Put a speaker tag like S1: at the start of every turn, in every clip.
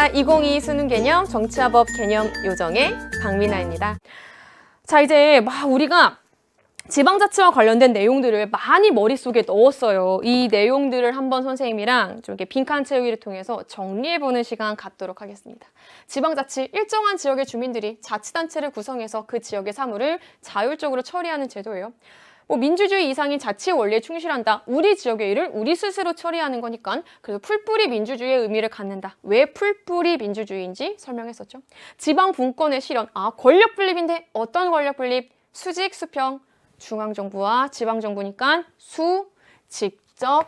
S1: 안녕하십니까. 2022 수능 개념 정치화법 개념 요정의 박민아입니다. 자, 이제 우리가 지방자치와 관련된 내용들을 많이 머릿속에 넣었어요. 이 내용들을 한번 선생님이랑 좀 이렇게 빈칸 채우기를 통해서 정리해보는 시간 갖도록 하겠습니다. 지방자치, 일정한 지역의 주민들이 자치단체를 구성해서 그 지역의 사무를 자율적으로 처리하는 제도예요. 민주주의 이상인 자치 원리에 충실한다. 우리 지역의 일을 우리 스스로 처리하는 거니까 그래서 풀뿌리 민주주의의 의미를 갖는다. 왜 풀뿌리 민주주의인지 설명했었죠. 지방 분권의 실현. 권력 분립인데 어떤 권력 분립? 수직, 수평. 중앙정부와 지방정부니까 직접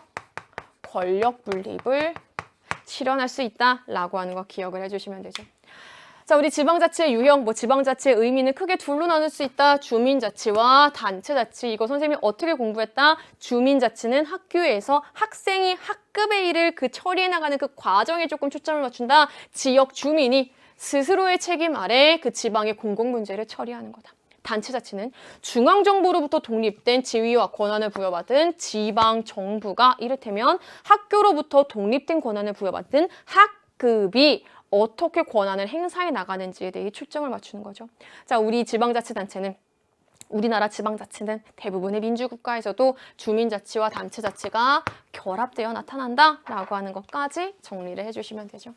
S1: 권력 분립을 실현할 수 있다라고 하는 거 기억을 해주시면 되죠. 자, 우리 지방자치의 유형, 지방자치의 의미는 크게 둘로 나눌 수 있다. 주민자치와 단체자치. 이거 선생님이 어떻게 공부했다? 주민자치는 학교에서 학생이 학급의 일을 처리해 나가는 그 과정에 조금 초점을 맞춘다. 지역 주민이 스스로의 책임 아래 그 지방의 공공문제를 처리하는 거다. 단체자치는 중앙정부로부터 독립된 지위와 권한을 부여받은 지방정부가 이를테면 학교로부터 독립된 권한을 부여받은 학급이 어떻게 권한을 행사해 나가는지에 대해 초점을 맞추는 거죠. 자, 우리 지방자치단체는 우리나라 지방자치는 대부분의 민주국가에서도 주민자치와 단체자치가 결합되어 나타난다라고 하는 것까지 정리를 해주시면 되죠.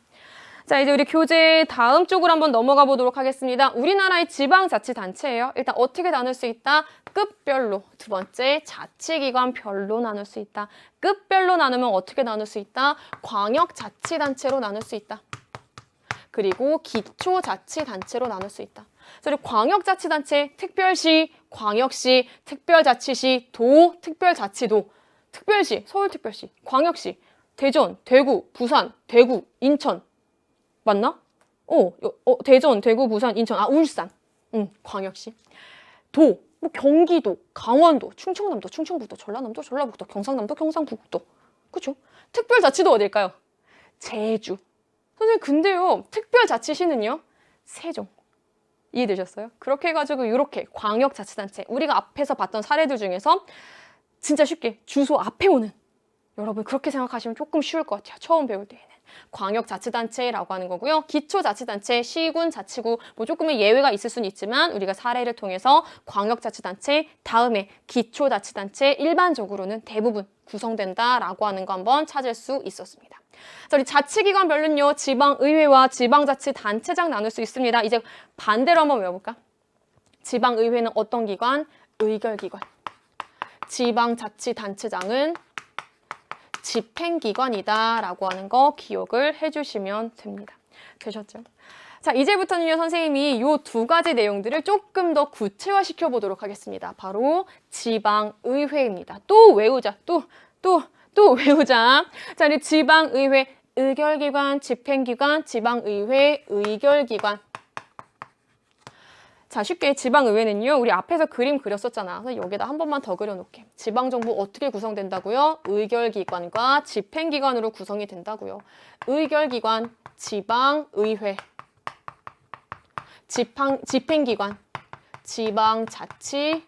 S1: 자, 이제 우리 교재 다음 쪽으로 한번 넘어가 보도록 하겠습니다. 우리나라의 지방자치단체예요. 일단 어떻게 나눌 수 있다? 급별로. 두 번째, 자치기관별로 나눌 수 있다. 급별로 나누면 어떻게 나눌 수 있다? 광역자치단체로 나눌 수 있다. 그리고 기초자치단체로 나눌 수 있다. 그리고 광역자치단체, 특별시, 광역시, 특별자치시, 도, 특별자치도, 특별시, 서울특별시, 광역시, 대전, 대구, 부산, 대구, 인천. 맞나? 대전, 대구, 부산, 인천, 울산. 광역시. 도, 경기도, 강원도, 충청남도, 충청북도, 전라남도, 전라북도, 경상남도, 경상북도. 그쵸? 특별자치도 어딜까요? 제주. 선생님, 근데요, 특별자치시는요, 세종. 이해되셨어요? 그렇게 해가지고 이렇게 광역자치단체, 우리가 앞에서 봤던 사례들 중에서 진짜 쉽게 주소 앞에 오는, 여러분 그렇게 생각하시면 조금 쉬울 것 같아요. 처음 배울 때에는. 광역자치단체라고 하는 거고요. 기초자치단체, 시군, 자치구, 조금의 예외가 있을 수는 있지만 우리가 사례를 통해서 광역자치단체, 다음에 기초자치단체, 일반적으로는 대부분 구성된다라고 하는 거 한번 찾을 수 있었습니다. 자, 우리 자치기관별로는요, 지방의회와 지방자치단체장 나눌 수 있습니다. 이제 반대로 한번 외워볼까? 지방의회는 어떤 기관? 의결기관. 지방자치단체장은 집행기관이다라고 하는 거 기억을 해주시면 됩니다. 되셨죠? 자, 이제부터는요, 선생님이 이 두 가지 내용들을 조금 더 구체화시켜 보도록 하겠습니다. 바로 지방의회입니다. 또 외우자. 또 외우자. 자, 우리 지방의회, 의결기관, 집행기관, 지방의회, 의결기관. 자, 쉽게 지방의회는요, 우리 앞에서 그림 그렸었잖아. 그래서 여기다 한 번만 더 그려놓게. 지방정부 어떻게 구성된다고요? 의결기관과 집행기관으로 구성이 된다고요. 의결기관, 지방의회, 집행기관, 지방자치,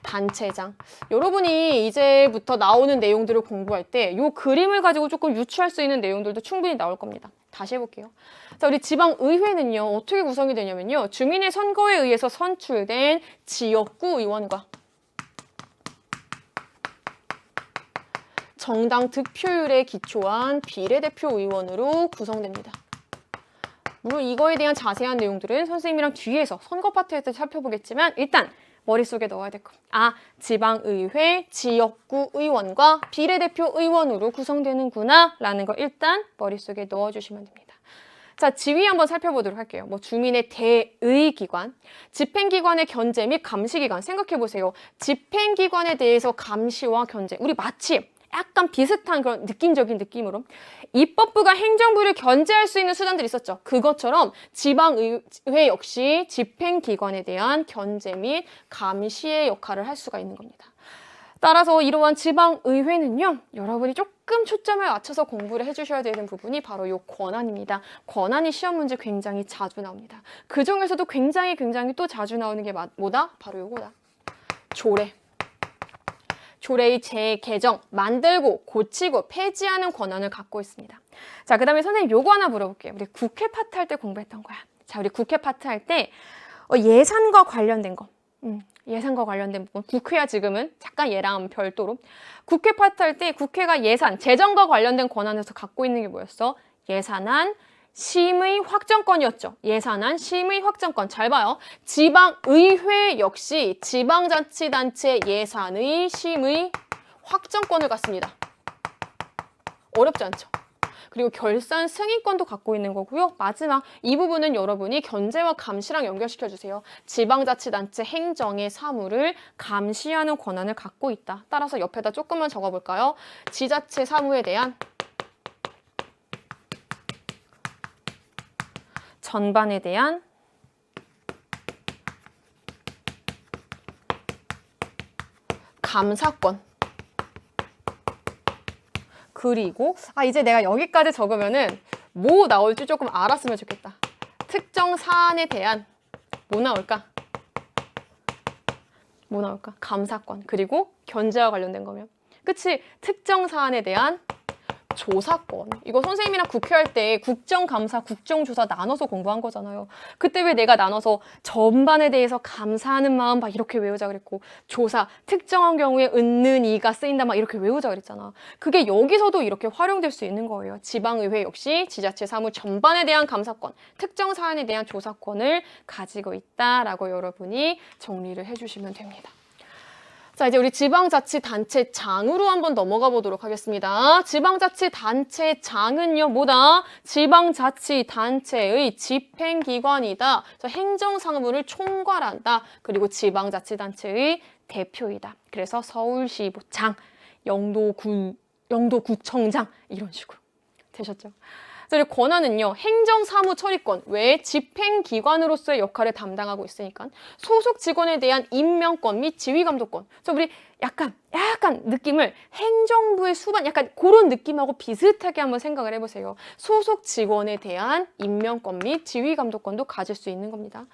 S1: 단체장. 여러분이 이제부터 나오는 내용들을 공부할 때 이 그림을 가지고 조금 유추할 수 있는 내용들도 충분히 나올 겁니다. 다시 해볼게요. 자, 우리 지방의회는요, 어떻게 구성이 되냐면요, 주민의 선거에 의해서 선출된 지역구 의원과 정당 득표율에 기초한 비례대표 의원으로 구성됩니다. 물론 이거에 대한 자세한 내용들은 선생님이랑 뒤에서 선거 파트에서 살펴보겠지만 일단 머릿속에 넣어야 될 거. 지방의회, 지역구 의원과 비례대표 의원으로 구성되는구나 라는 거 일단 머릿속에 넣어주시면 됩니다. 자, 지위 한번 살펴보도록 할게요. 주민의 대의기관, 집행기관의 견제 및 감시기관. 생각해보세요. 집행기관에 대해서 감시와 견제. 우리 마치 약간 비슷한 그런 느낌적인 느낌으로 입법부가 행정부를 견제할 수 있는 수단들이 있었죠. 그것처럼 지방의회 역시 집행기관에 대한 견제 및 감시의 역할을 할 수가 있는 겁니다. 따라서 이러한 지방의회는요, 여러분이 조금 초점을 맞춰서 공부를 해주셔야 되는 부분이 바로 이 권한입니다. 권한이 시험 문제 굉장히 자주 나옵니다. 그 중에서도 굉장히 또 자주 나오는 게 뭐다? 바로 요거다. 조례. 조례의 재개정, 만들고 고치고 폐지하는 권한을 갖고 있습니다. 자, 그 다음에 선생님 요거 하나 물어볼게요. 우리 국회 파트 할 때 공부했던 거야. 자, 우리 국회 파트 할 때 예산과 관련된 거. 예산과 관련된 부분. 국회야 지금은 잠깐 얘랑 별도로. 국회 파트 할 때 국회가 예산, 재정과 관련된 권한에서 갖고 있는 게 뭐였어? 예산안, 심의 확정권이었죠. 예산안, 심의 확정권. 잘 봐요. 지방의회 역시 지방자치단체 예산의 심의 확정권을 갖습니다. 어렵지 않죠? 그리고 결산 승인권도 갖고 있는 거고요. 마지막 이 부분은 여러분이 견제와 감시랑 연결시켜주세요. 지방자치단체 행정의 사무를 감시하는 권한을 갖고 있다. 따라서 옆에다 조금만 적어볼까요? 지자체 사무에 대한 전반에 대한 감사권. 그리고 이제 내가 여기까지 적으면은 뭐 나올지 조금 알았으면 좋겠다. 특정 사안에 대한 뭐 나올까? 뭐 나올까? 감사권. 그리고 견제와 관련된 거면. 그치? 특정 사안에 대한 조사권. 이거 선생님이랑 국회할 때 국정감사, 국정조사 나눠서 공부한 거잖아요. 그때 왜 내가 나눠서 전반에 대해서 감사하는 마음 막 이렇게 외우자 그랬고 조사, 특정한 경우에 은는 이가 쓰인다 막 이렇게 외우자 그랬잖아. 그게 여기서도 이렇게 활용될 수 있는 거예요. 지방의회 역시 지자체 사무 전반에 대한 감사권, 특정 사안에 대한 조사권을 가지고 있다라고 여러분이 정리를 해주시면 됩니다. 자, 이제 우리 지방자치단체장으로 한번 넘어가 보도록 하겠습니다. 지방자치단체장은요, 뭐다? 지방자치단체의 집행기관이다. 그래서 행정상무를 총괄한다. 그리고 지방자치단체의 대표이다. 그래서 서울시보장, 영도구청장 이런 식으로 되셨죠? 그래서 권한은요, 행정사무처리권 외에 집행기관으로서의 역할을 담당하고 있으니까 소속 직원에 대한 임명권 및 지휘감독권. 그래서 우리 약간 느낌을 행정부의 수반, 약간 그런 느낌하고 비슷하게 한번 생각을 해보세요. 소속 직원에 대한 임명권 및 지휘감독권도 가질 수 있는 겁니다.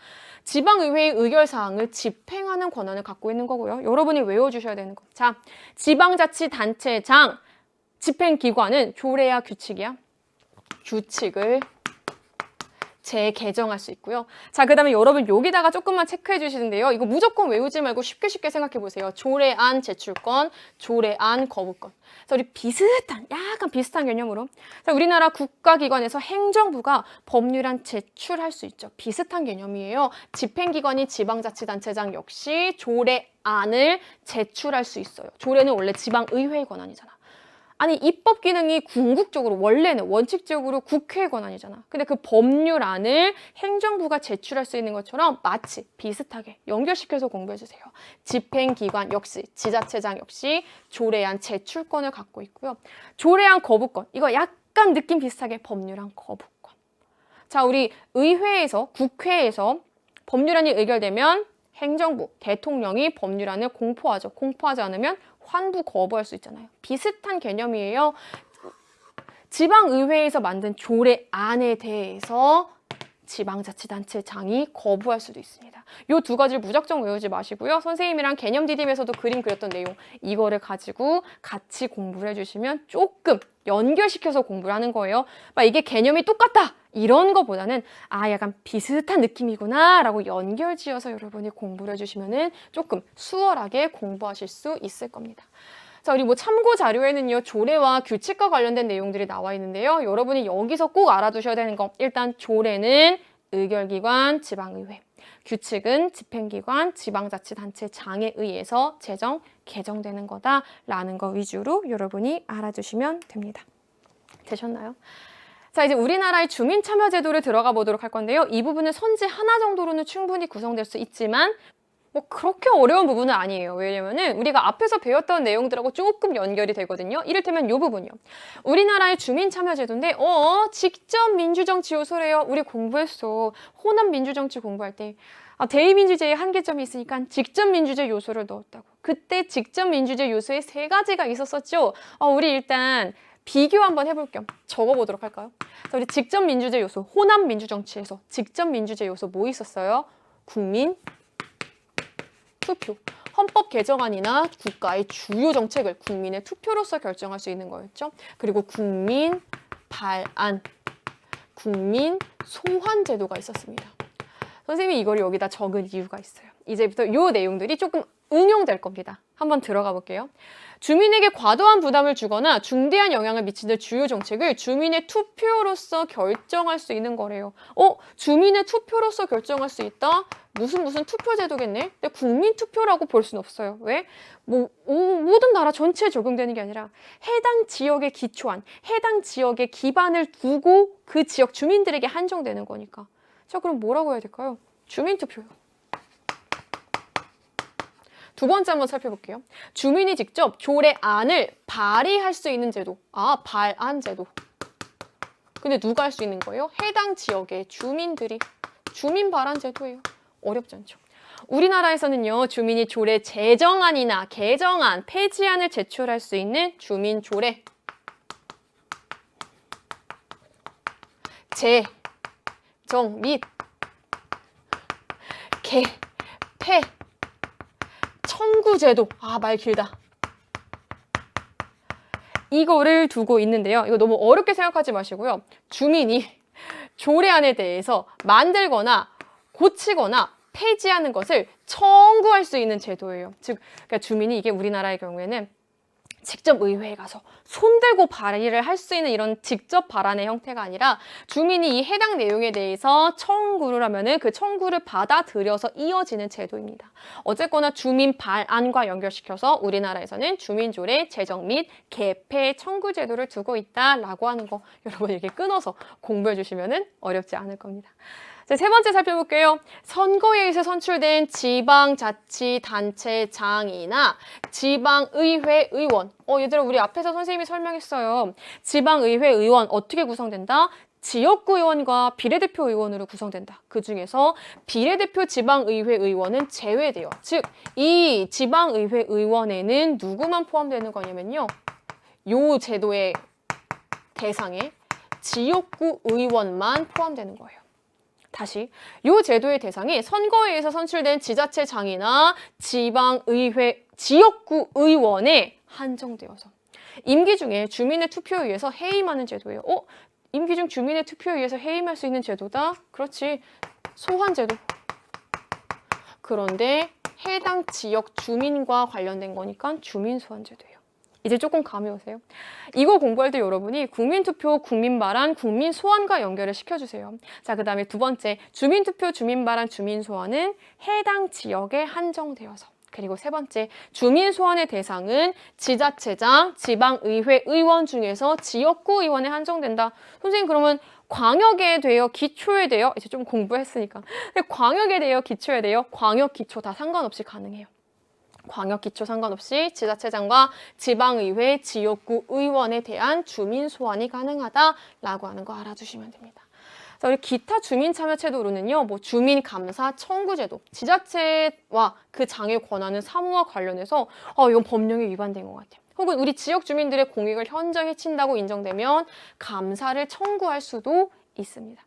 S1: 지방의회의 의결사항을 집행하는 권한을 갖고 있는 거고요. 여러분이 외워주셔야 되는 거. 자, 지방자치단체장 집행기관은 조례야 규칙이야? 규칙을 재개정할 수 있고요. 자, 그 다음에 여러분 여기다가 조금만 체크해 주시는데요. 이거 무조건 외우지 말고 쉽게 생각해 보세요. 조례안 제출권, 조례안 거부권. 그래서 우리 약간 비슷한 개념으로. 자, 우리나라 국가기관에서 행정부가 법률안 제출할 수 있죠. 비슷한 개념이에요. 집행기관이 지방자치단체장 역시 조례안을 제출할 수 있어요. 조례는 원래 지방의회의 권한이잖아. 아니, 입법 기능이 궁극적으로 원래는 원칙적으로 국회의 권한이잖아. 근데 그 법률안을 행정부가 제출할 수 있는 것처럼 마치 비슷하게 연결시켜서 공부해주세요. 집행기관 역시, 지자체장 역시 조례안 제출권을 갖고 있고요. 조례안 거부권, 이거 약간 느낌 비슷하게 법률안 거부권. 자, 우리 의회에서, 국회에서 법률안이 의결되면 행정부, 대통령이 법률안을 공포하죠. 공포하지 않으면 환부 거부할 수 있잖아요. 비슷한 개념이에요. 지방의회에서 만든 조례안에 대해서 지방자치단체장이 거부할 수도 있습니다. 이 두 가지를 무작정 외우지 마시고요. 선생님이랑 개념 디딤에서도 그림 그렸던 내용, 이거를 가지고 같이 공부를 해주시면 조금 연결시켜서 공부를 하는 거예요. 이게 개념이 똑같다! 이런 거보다는 약간 비슷한 느낌이구나 라고 연결지어서 여러분이 공부를 해주시면 조금 수월하게 공부하실 수 있을 겁니다. 자, 우리 참고 자료에는요, 조례와 규칙과 관련된 내용들이 나와 있는데요. 여러분이 여기서 꼭 알아두셔야 되는 거. 일단 조례는 의결기관, 지방의회. 규칙은 집행기관, 지방자치단체장에 의해서 개정되는 거다라는 거 위주로 여러분이 알아주시면 됩니다. 되셨나요? 자, 이제 우리나라의 주민참여제도를 들어가 보도록 할 건데요. 이 부분은 선지 하나 정도로는 충분히 구성될 수 있지만 그렇게 어려운 부분은 아니에요. 왜냐면은 우리가 앞에서 배웠던 내용들하고 조금 연결이 되거든요. 이를테면 이 부분이요. 우리나라의 주민참여제도인데 직접 민주정치 요소래요. 우리 공부했어. 호남 민주정치 공부할 때 대의민주제의 한계점이 있으니까 직접 민주제 요소를 넣었다고. 그때 직접 민주제 요소에 3가지가 있었었죠. 우리 일단 비교 한번 해볼 겸 적어보도록 할까요? 우리 직접 민주제 요소, 호남 민주정치에서 직접 민주제 요소 뭐 있었어요? 국민 투표. 헌법 개정안이나 국가의 주요 정책을 국민의 투표로서 결정할 수 있는 거였죠. 그리고 국민 발안, 국민 소환 제도가 있었습니다. 선생님이 이걸 여기다 적은 이유가 있어요. 이제부터 이 내용들이 조금 응용될 겁니다. 한번 들어가 볼게요. 주민에게 과도한 부담을 주거나 중대한 영향을 미치는 주요 정책을 주민의 투표로서 결정할 수 있는 거래요. 주민의 투표로서 결정할 수 있다? 무슨 투표 제도겠네? 근데 국민 투표라고 볼 수는 없어요. 왜? 모든 나라 전체에 적용되는 게 아니라 해당 지역에 기초한, 해당 지역에 기반을 두고 그 지역 주민들에게 한정되는 거니까. 자, 그럼 뭐라고 해야 될까요? 주민 투표요. 두 번째 한번 살펴볼게요. 주민이 직접 조례안을 발의할 수 있는 제도. 발안 제도. 근데 누가 할 수 있는 거예요? 해당 지역의 주민들이. 주민 발안 제도예요. 어렵지 않죠? 우리나라에서는요, 주민이 조례 제정안이나 개정안, 폐지안을 제출할 수 있는 주민 조례. 제정 및 개, 폐, 청구제도. 말 길다. 이거를 두고 있는데요. 이거 너무 어렵게 생각하지 마시고요. 주민이 조례안에 대해서 만들거나 고치거나 폐지하는 것을 청구할 수 있는 제도예요. 즉, 그러니까 주민이 이게 우리나라의 경우에는 직접 의회에 가서 손들고 발의를 할 수 있는 이런 직접 발안의 형태가 아니라 주민이 이 해당 내용에 대해서 청구를 하면은 그 청구를 받아들여서 이어지는 제도입니다. 어쨌거나 주민 발안과 연결시켜서 우리나라에서는 주민조례 제정 및 개폐 청구 제도를 두고 있다라고 하는 거 여러분 이렇게 끊어서 공부해 주시면은 어렵지 않을 겁니다. 자, 세 번째 살펴볼게요. 선거에 의해서 선출된 지방자치단체장이나 지방의회 의원. 얘들아, 우리 앞에서 선생님이 설명했어요. 지방의회 의원 어떻게 구성된다? 지역구 의원과 비례대표 의원으로 구성된다. 그 중에서 비례대표 지방의회 의원은 제외돼요. 즉, 이 지방의회 의원에는 누구만 포함되는 거냐면요. 요 제도의 대상에 지역구 의원만 포함되는 거예요. 다시, 이 제도의 대상이 선거에 의해서 선출된 지자체장이나 지방의회, 지역구 의원에 한정되어서 임기 중에 주민의 투표에 의해서 해임하는 제도예요. 임기 중 주민의 투표에 의해서 해임할 수 있는 제도다? 그렇지, 소환제도. 그런데 해당 지역 주민과 관련된 거니까 주민소환제도예요. 이제 조금 감이 오세요? 이거 공부할 때 여러분이 국민투표, 국민발안, 국민소환과 연결을 시켜주세요. 자, 그 다음에 두 번째, 주민투표, 주민발안, 주민소환은 해당 지역에 한정되어서. 그리고 세 번째, 주민소환의 대상은 지자체장, 지방의회 의원 중에서 지역구 의원에 한정된다. 선생님, 그러면 광역에 돼요? 기초에 돼요? 이제 좀 공부했으니까. 근데 광역에 돼요? 기초에 돼요? 광역, 기초 다 상관없이 가능해요. 광역 기초 상관없이 지자체장과 지방의회, 지역구 의원에 대한 주민 소환이 가능하다라고 하는 거 알아두시면 됩니다. 자, 우리 기타 주민참여제도로는요, 주민 감사 청구제도, 지자체와 그 장의 권한을 사무와 관련해서 이건 법령에 위반된 것 같아요. 혹은 우리 지역 주민들의 공익을 현저히 해친다고 인정되면 감사를 청구할 수도 있습니다.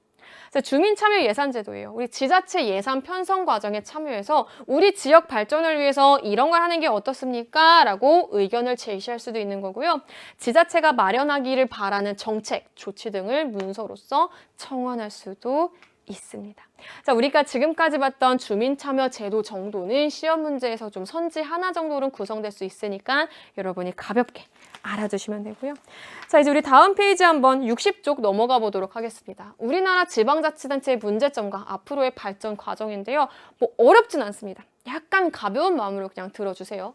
S1: 주민참여 예산제도예요. 우리 지자체 예산 편성 과정에 참여해서 우리 지역 발전을 위해서 이런 걸 하는 게 어떻습니까? 라고 의견을 제시할 수도 있는 거고요. 지자체가 마련하기를 바라는 정책, 조치 등을 문서로서 청원할 수도 있습니다. 자, 우리가 지금까지 봤던 주민참여 제도 정도는 시험 문제에서 좀 선지 하나 정도는 구성될 수 있으니까 여러분이 가볍게 알아두시면 되고요. 자, 이제 우리 다음 페이지 한번 60쪽 넘어가 보도록 하겠습니다. 우리나라 지방자치단체의 문제점과 앞으로의 발전 과정인데요. 어렵진 않습니다. 약간 가벼운 마음으로 그냥 들어주세요.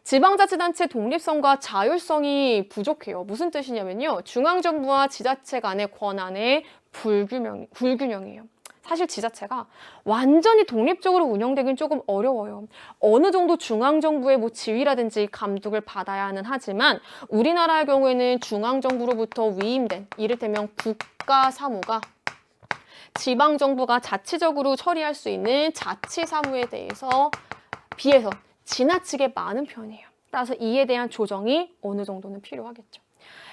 S1: 지방자치단체 독립성과 자율성이 부족해요. 무슨 뜻이냐면요. 중앙정부와 지자체 간의 권한의 불균형이에요. 사실 지자체가 완전히 독립적으로 운영되긴 조금 어려워요. 어느 정도 중앙정부의 지휘라든지 감독을 받아야 하는 하지만 우리나라의 경우에는 중앙정부로부터 위임된 이를테면 국가사무가 지방정부가 자치적으로 처리할 수 있는 자치사무에 비해서 지나치게 많은 편이에요. 따라서 이에 대한 조정이 어느 정도는 필요하겠죠.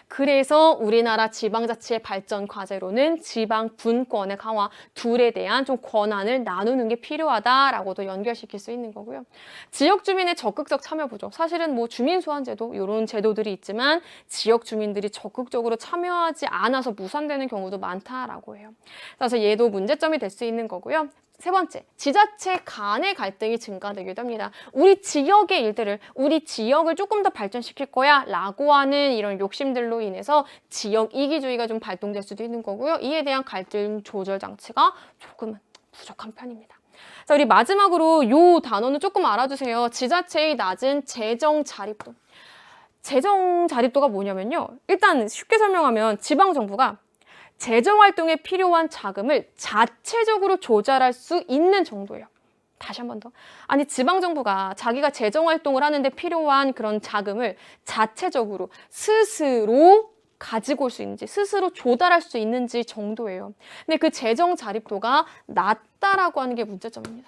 S1: 그래서 우리나라 지방자치의 발전 과제로는 지방분권의 강화, 둘에 대한 좀 권한을 나누는 게 필요하다라고도 연결시킬 수 있는 거고요. 지역 주민의 적극적 참여 부족. 사실은 뭐 주민소환제도 이런 제도들이 있지만 지역 주민들이 적극적으로 참여하지 않아서 무산되는 경우도 많다라고 해요. 그래서 얘도 문제점이 될 수 있는 거고요. 세 번째, 지자체 간의 갈등이 증가되기도 합니다. 우리 지역의 일들을, 우리 지역을 조금 더 발전시킬 거야 라고 하는 이런 욕심들로 인해서 지역 이기주의가 좀 발동될 수도 있는 거고요. 이에 대한 갈등 조절 장치가 조금은 부족한 편입니다. 자, 우리 마지막으로 이 단어는 조금 알아두세요. 지자체의 낮은 재정 자립도. 재정 자립도가 뭐냐면요. 일단 쉽게 설명하면 지방정부가 재정활동에 필요한 자금을 자체적으로 조달할 수 있는 정도예요. 다시 한 번 더. 아니, 지방정부가 자기가 재정활동을 하는데 필요한 그런 자금을 자체적으로 스스로 가지고 올 수 있는지, 스스로 조달할 수 있는지 정도예요. 근데 그 재정 자립도가 낮다라고 하는 게 문제점입니다.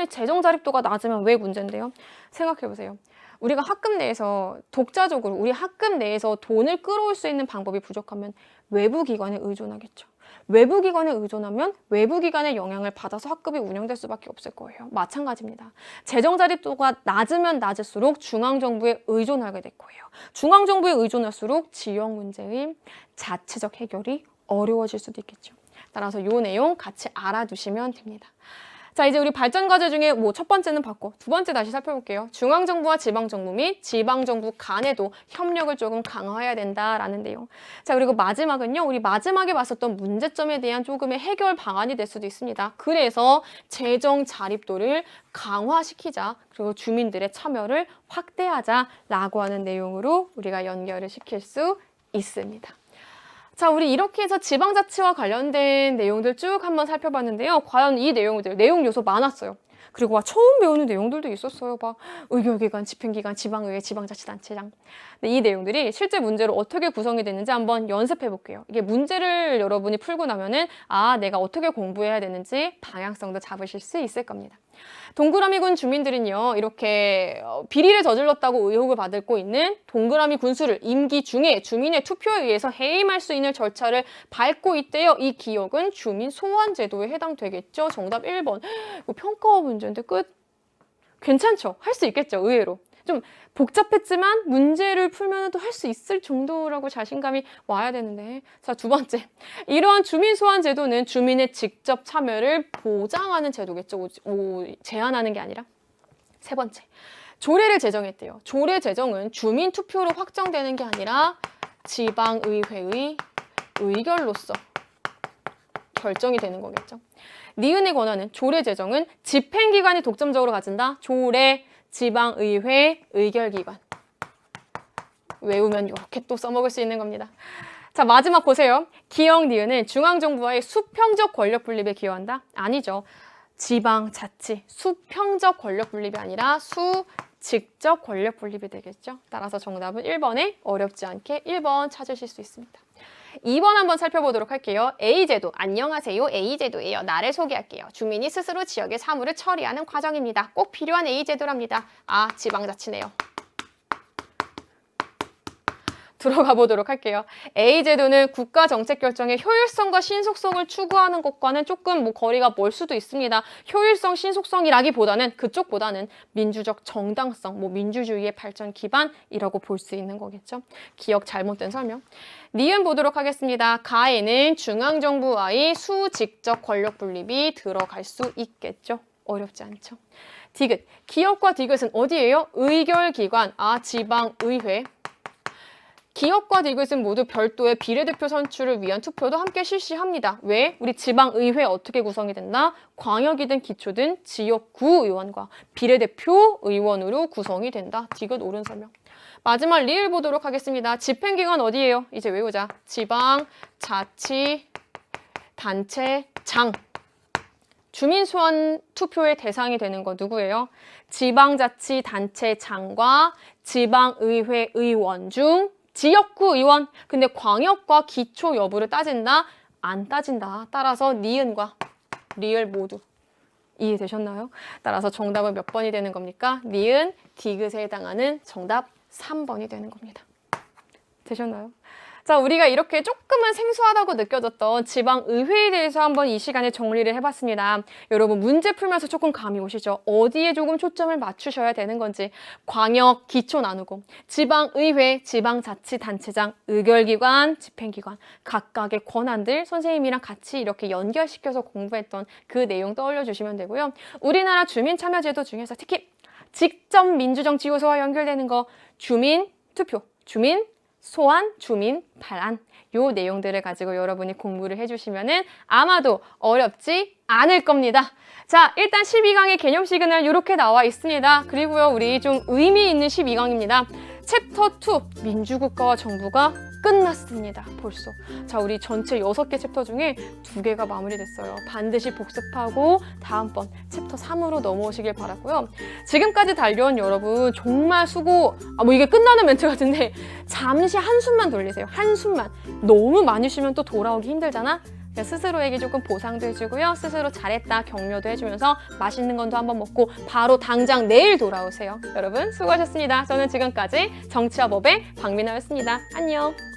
S1: 재정 자립도가 낮으면 왜 문제인데요? 생각해보세요. 우리가 학급 내에서 독자적으로 우리 학급 내에서 돈을 끌어올 수 있는 방법이 부족하면 외부 기관에 의존하겠죠. 외부 기관에 의존하면 외부 기관의 영향을 받아서 학급이 운영될 수밖에 없을 거예요. 마찬가지입니다. 재정 자립도가 낮으면 낮을수록 중앙정부에 의존하게 될 거예요. 중앙정부에 의존할수록 지역 문제의 자체적 해결이 어려워질 수도 있겠죠. 따라서 이 내용 같이 알아두시면 됩니다. 자, 이제 우리 발전 과제 중에 뭐 첫 번째는 봤고 두 번째 다시 살펴볼게요. 중앙정부와 지방정부 및 지방정부 간에도 협력을 조금 강화해야 된다라는 내용. 자, 그리고 마지막은요. 우리 마지막에 봤었던 문제점에 대한 조금의 해결 방안이 될 수도 있습니다. 그래서 재정 자립도를 강화시키자. 그리고 주민들의 참여를 확대하자라고 하는 내용으로 우리가 연결을 시킬 수 있습니다. 자, 우리 이렇게 해서 지방자치와 관련된 내용들 쭉 한번 살펴봤는데요. 과연 이 내용들, 내용 요소 많았어요. 그리고 처음 배우는 내용들도 있었어요. 막 의결기관, 집행기관, 지방의회, 지방자치단체장. 이 내용들이 실제 문제로 어떻게 구성이 됐는지 한번 연습해 볼게요. 이게 문제를 여러분이 풀고 나면은 내가 어떻게 공부해야 되는지 방향성도 잡으실 수 있을 겁니다. 동그라미군 주민들은요, 이렇게 비리를 저질렀다고 의혹을 받고 있는 동그라미 군수를 임기 중에 주민의 투표에 의해서 해임할 수 있는 절차를 밟고 있대요. 이 기억은 주민 소환 제도에 해당되겠죠. 정답 1번. 이거 평가원 문제인데 끝? 괜찮죠? 할 수 있겠죠, 의외로. 좀 복잡했지만 문제를 풀면 또 할 수 있을 정도라고 자신감이 와야 되는데. 자, 두 번째. 이러한 주민 소환 제도는 주민의 직접 참여를 보장하는 제도겠죠. 제한하는 게 아니라. 세 번째. 조례를 제정했대요. 조례 제정은 주민 투표로 확정되는 게 아니라 지방의회의 의결로서 결정이 되는 거겠죠. 니은의 권한은 조례 제정은 집행기관이 독점적으로 가진다. 조례, 지방의회, 의결기관. 외우면 이렇게 또 써먹을 수 있는 겁니다. 자, 마지막 보세요. 기역 니은은 중앙정부와의 수평적 권력 분립에 기여한다? 아니죠. 지방자치, 수평적 권력 분립이 아니라 수직적 권력 분립이 되겠죠. 따라서 정답은 1번에 어렵지 않게 1번 찾으실 수 있습니다. 2번 한번 살펴보도록 할게요. A제도, 안녕하세요. A제도예요. 나를 소개할게요. 주민이 스스로 지역의 사무를 처리하는 과정입니다. 꼭 필요한 A제도랍니다. 지방자치네요. 들어가 보도록 할게요. A제도는 국가 정책 결정의 효율성과 신속성을 추구하는 것과는 조금 거리가 멀 수도 있습니다. 효율성, 신속성이라기보다는 그쪽보다는 민주적 정당성, 민주주의의 발전 기반이라고 볼 수 있는 거겠죠. 기억 잘못된 설명. 니은 보도록 하겠습니다. 가에는 중앙정부와의 수직적 권력 분립이 들어갈 수 있겠죠. 어렵지 않죠. 디귿. 기역과 디귿은 어디예요? 의결기관, 지방의회. 기역과 디귿은 모두 별도의 비례대표 선출을 위한 투표도 함께 실시합니다. 왜? 우리 지방의회 어떻게 구성이 된다? 광역이든 기초든 지역구 의원과 비례대표 의원으로 구성이 된다. 디귿 옳은 설명. 마지막 리을 보도록 하겠습니다. 집행기관 어디예요? 이제 외우자. 지방자치단체장. 주민소환 투표의 대상이 되는 거 누구예요? 지방자치단체장과 지방의회 의원 중 지역구 의원. 근데 광역과 기초 여부를 따진다? 안 따진다. 따라서 니은과 리을 모두 이해되셨나요? 따라서 정답은 몇 번이 되는 겁니까? 니은, 디귿에 해당하는 정답 3번이 되는 겁니다. 되셨나요? 자, 우리가 이렇게 조금은 생소하다고 느껴졌던 지방의회에 대해서 한번 이 시간에 정리를 해봤습니다. 여러분 문제 풀면서 조금 감이 오시죠? 어디에 조금 초점을 맞추셔야 되는 건지. 광역, 기초 나누고 지방의회, 지방자치단체장, 의결기관, 집행기관 각각의 권한들 선생님이랑 같이 이렇게 연결시켜서 공부했던 그 내용 떠올려 주시면 되고요. 우리나라 주민참여제도 중에서 특히 직접 민주정치요소와 연결되는 거 주민 투표, 주민 소환, 주민, 반환 요 내용들을 가지고 여러분이 공부를 해주시면은 아마도 어렵지 않을 겁니다. 자, 일단 12강의 개념 시그널 이렇게 나와 있습니다. 그리고요, 우리 좀 의미 있는 12강입니다. 챕터 2, 민주국가와 정부가 끝났습니다. 벌써. 자, 우리 전체 6개 챕터 중에 2개가 마무리됐어요. 반드시 복습하고 다음번 챕터 3으로 넘어오시길 바라고요. 지금까지 달려온 여러분 정말 수고. 뭐 이게 끝나는 멘트 같은데 잠시 한숨만 돌리세요. 한숨만. 너무 많이 쉬면 또 돌아오기 힘들잖아. 스스로에게 조금 보상도 해주고요. 스스로 잘했다 격려도 해주면서 맛있는 건도 한번 먹고 바로 당장 내일 돌아오세요. 여러분 수고하셨습니다. 저는 지금까지 정치와 법의 박민아였습니다. 안녕.